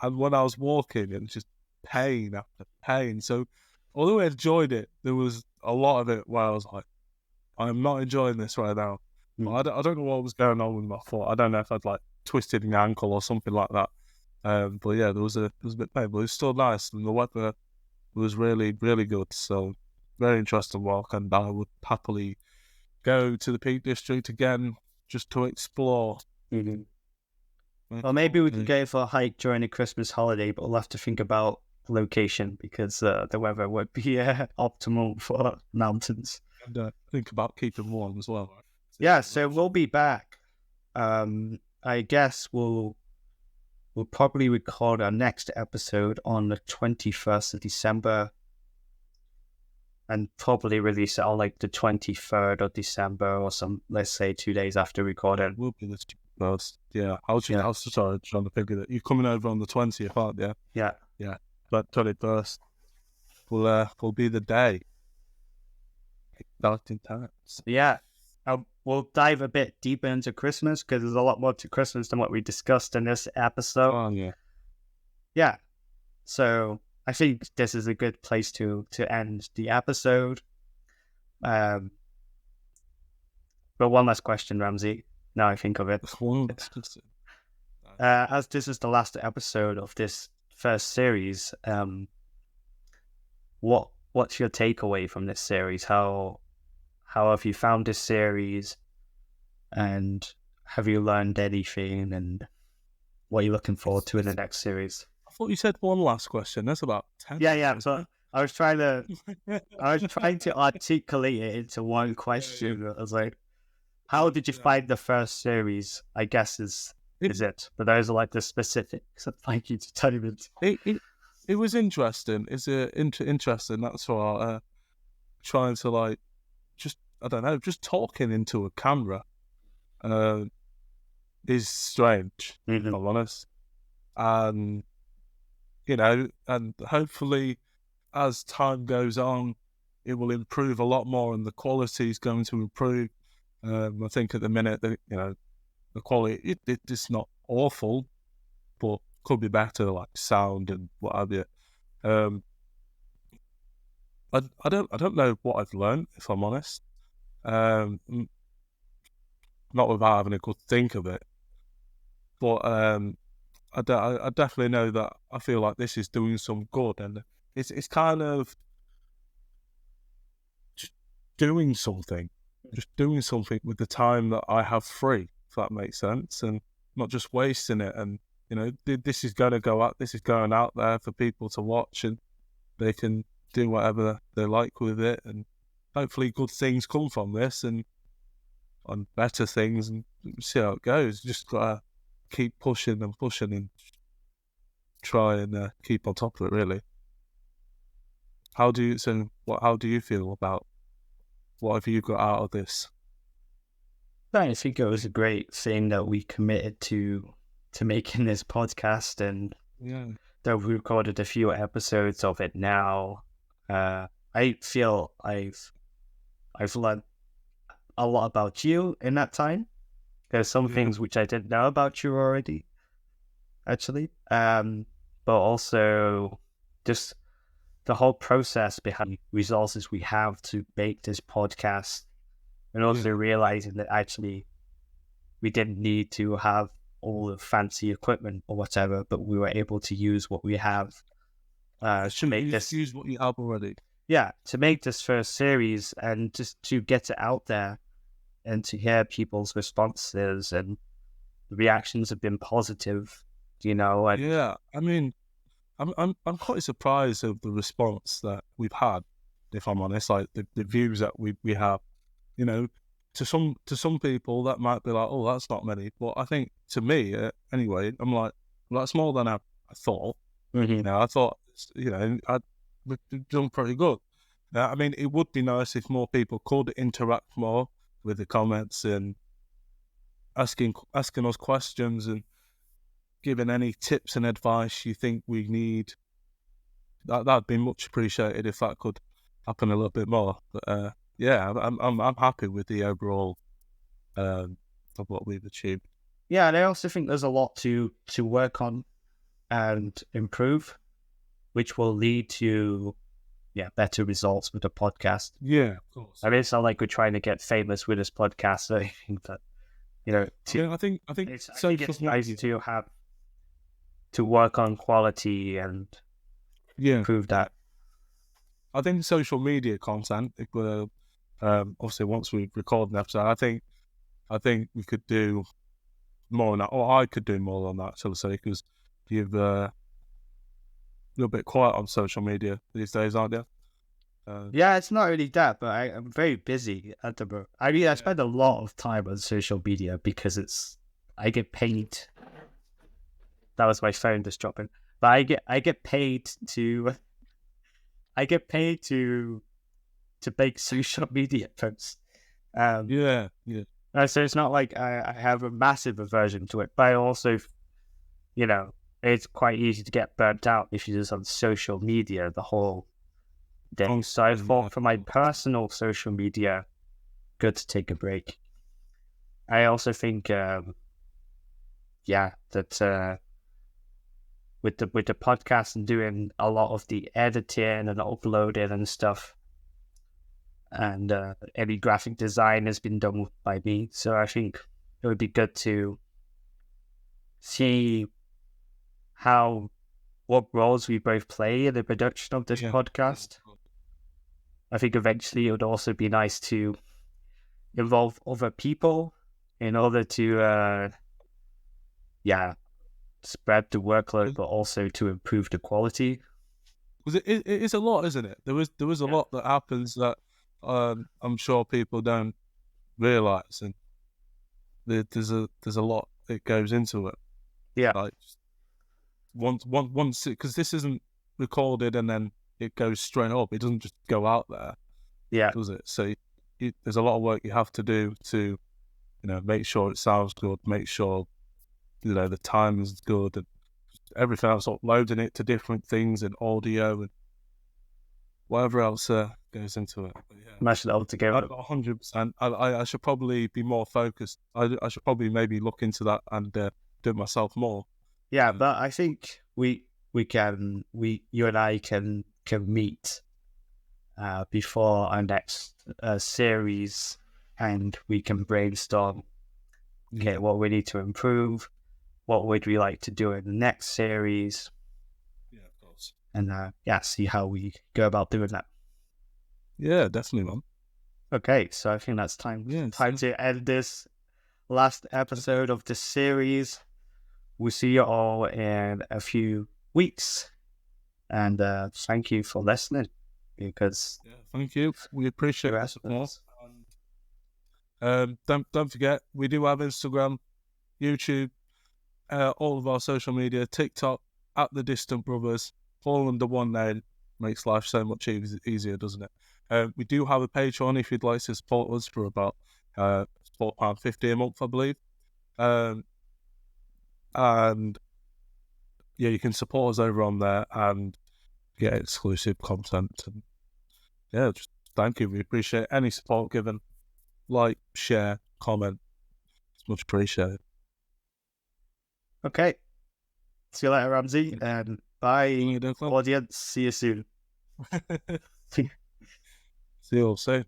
and when I was walking, it was just pain after pain. So although I enjoyed it, there was a lot of it where I was like, I'm not enjoying this right now. I don't know what was going on with my foot. I don't know if I'd like twisted an ankle or something like that. But yeah, there was a bit of pain, but it was still nice, and the weather was really, really good. So very interesting walk, and I would happily go to the Peak District again just to explore. Mm-hmm. Well, maybe we could go for a hike during the Christmas holiday, but we'll have to think about location because the weather would be optimal for mountains. And think about keeping warm as well. Yeah, so we'll be back. I guess we'll we'll probably record our next episode on the 21st of December and probably release it on like the 23rd of December or let's say 2 days after recording. Will be the first. Yeah, I was sorry, trying to figure that you're coming over on the 20th, aren't you? Yeah. But 21st will be the day. Exciting times. Yeah. We'll dive a bit deeper into Christmas because there's a lot more to Christmas than what we discussed in this episode. Oh, yeah. Yeah. So I think this is a good place to end the episode. But one last question, Ramsey. Now I think of it. As this is the last episode of this first series, what's your takeaway from this series? How have you found this series? And have you learned anything? And what are you looking forward to in the next series? I thought you said one last question. That's about 10. Yeah. So I was trying to articulate it into one question. I was like, how did you find the first series? I guess is it. But those are like the specifics. So thank you to Tony. It was interesting. It's interesting. That's why trying to like just talking into a camera is strange. If I'm honest, and and hopefully as time goes on, it will improve a lot more, and the quality is going to improve. I think at the minute that the quality it's not awful, but could be better, like sound and what have you. I don't know what I've learned, if I'm honest. Not without having a good think of it, but I definitely know that I feel like this is doing some good, and it's kind of just doing something with the time that I have free, if that makes sense, and not just wasting it. And this is going to go out. This is going out there for people to watch, and they can do whatever they like with it, and hopefully good things come from this, and on better things, and see how it goes. Just gotta keep pushing and try and keep on top of it, really. How do you feel about what have you got out of this? I think it was a great thing that we committed to making this podcast, and that we recorded a few episodes of it now. I feel I've learned a lot about you in that time. There's some things which I didn't know about you already, actually. But also just the whole process behind resources we have to make this podcast, and also realizing that actually we didn't need to have all the fancy equipment or whatever, but we were able to use what we have to make this. Use what you have already. Yeah, to make this first series and just to get it out there and to hear people's responses, and the reactions have been positive, And, yeah, I mean, I'm quite surprised of the response that we've had, if I'm honest. Like the views that we have, to some people that might be like, oh, that's not many, but I think to me anyway, I'm like, well, that's more than I thought. I thought we've done pretty good. I mean, it would be nice if more people could interact more with the comments and asking us questions and giving any tips and advice you think we need. That'd be much appreciated if that could happen a little bit more. But I'm happy with the overall of what we've achieved. Yeah, and I also think there's a lot to work on and improve, which will lead to better results with the podcast. Yeah, of course. I mean, it's not like we're trying to get famous with this podcast. I think that I think it's nice to work on quality and improve that. I think social media content, obviously once we record an episode, I think we could do more on that, or I could do more on that, shall I say, because you've a little bit quiet on social media these days, aren't you? Yeah, it's not really that, but I'm very busy at the moment. I mean, I spend a lot of time on social media because I get paid that was my phone just dropping. But I get paid to make social media posts. Yeah. So it's not like I have a massive aversion to it, but I also, it's quite easy to get burnt out if you're just on social media the whole day. So I thought for my personal social media, good to take a break. I also think, that with the podcast and doing a lot of the editing and uploading and stuff, and any graphic design has been done by me. So I think it would be good to see what roles we both play in the production of this podcast. I think eventually it would also be nice to involve other people in order to spread the workload, but also to improve the quality. Because it is a lot, isn't it? There was a lot that happens that I'm sure people don't realize, and there's a lot that goes into it. Yeah. Like once because this isn't recorded and then it goes straight up. It doesn't just go out there. Yeah. Does it? So there's a lot of work you have to do to, make sure it sounds good, make sure, the time is good, and everything else, uploading it to different things and audio and whatever else goes into it. Mash it all together. 100%. I should probably be more focused. I should probably maybe look into that and do it myself more. Yeah, but I think you and I can meet before our next series, and we can brainstorm. Okay, what we need to improve. What would we like to do in the next series? Yeah, of course. And see how we go about doing that. Yeah, definitely, man. Okay, so I think that's time. Time to end this last episode of this series. We'll see you all in a few weeks, and thank you for listening. Thank you. We appreciate the support. Don't forget, we do have Instagram, YouTube, all of our social media, TikTok, at The Distant Brothers, all under one name. Makes life so much easier, doesn't it? We do have a Patreon if you'd like to support us for about £4.50 a month, I believe. And you can support us over on there and get exclusive content. And just thank you. We appreciate any support given. Like, share, comment. It's much appreciated. Okay. See you later, Ramsey, and bye, audience. See you soon. See you all soon.